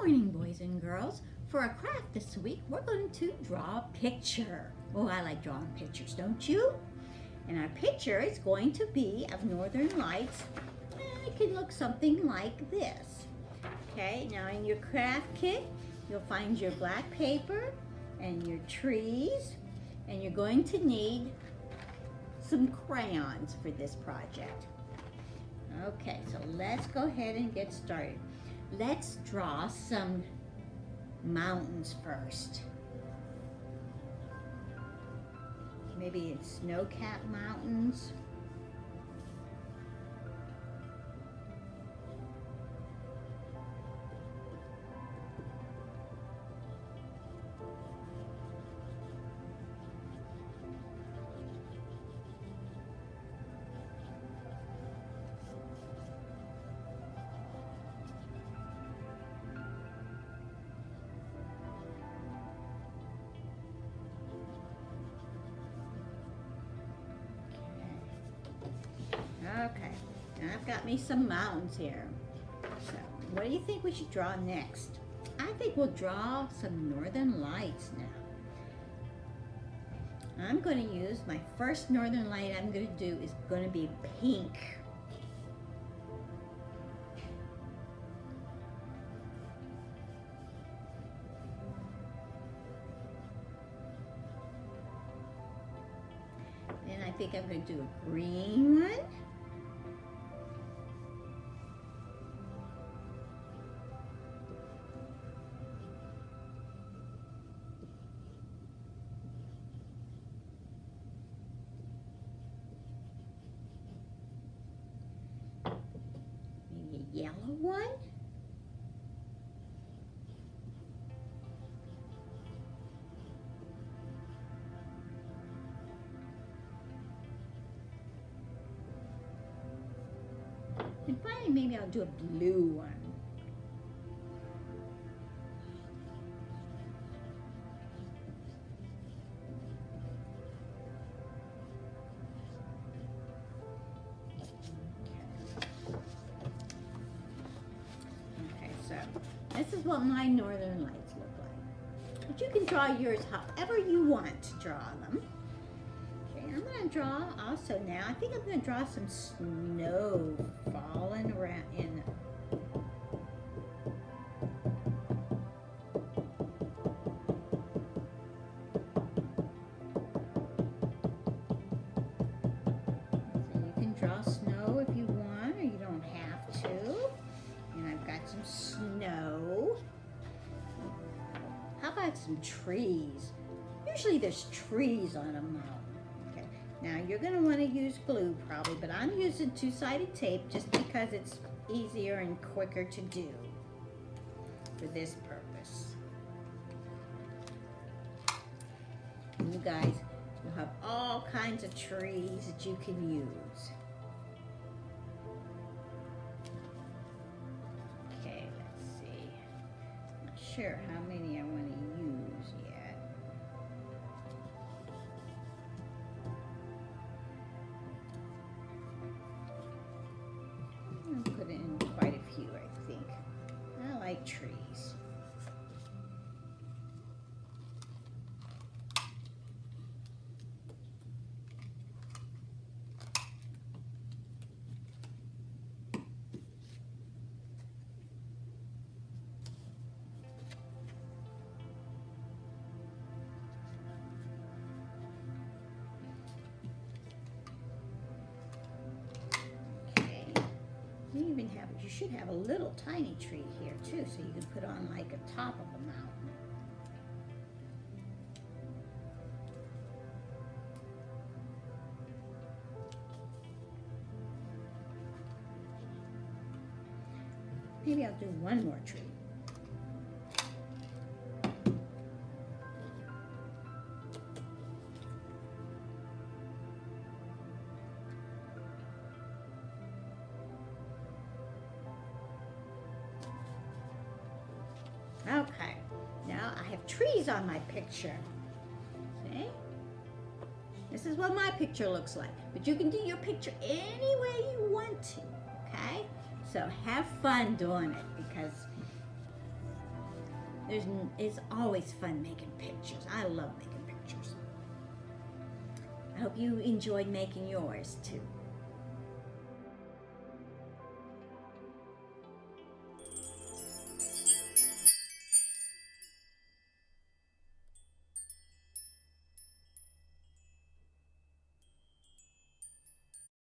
morning, boys and girls. For our craft this week, we're going to draw a picture. Oh, I like drawing pictures, don't you? And our picture is going to be of northern lights. And it can look something like this. Okay, now in your craft kit, you'll find your black paper and your trees. And you're going to need some crayons for this project. Okay, so let's go ahead and get started. Let's draw some mountains first. Maybe it's snow-capped mountains. Okay, now I've got me some mountains here. So, what do you think we should draw next? I think we'll draw some northern lights now. I'm going to use my first northern light I'm going to do is going to be pink. Then I think I'm going to do a green one. Yellow one. And finally, maybe I'll do a blue one. This is what my northern lights look like. But you can draw yours however you want to draw them. Okay, I'm going to draw also now, I think I'm going to draw some snow falling around in. So you can draw snow if you want, or you don't have to. And I've got some snow. How about some trees? Usually there's trees on a mountain. Okay, now you're going to want to use glue probably, but I'm using two-sided tape just because it's easier and quicker to do for this purpose. And you guys will have all kinds of trees that you can use. Sure how many I want to use yet. I'll put in quite a few, I think. I like trees. You should have a little tiny tree here too, so you can put on like a top of a mountain. Maybe I'll do one more tree. Okay, now I have trees on my picture. See? This is what my picture looks like. But you can do your picture any way you want to, okay? So have fun doing it because It's always fun making pictures. I love making pictures. I hope you enjoyed making yours too.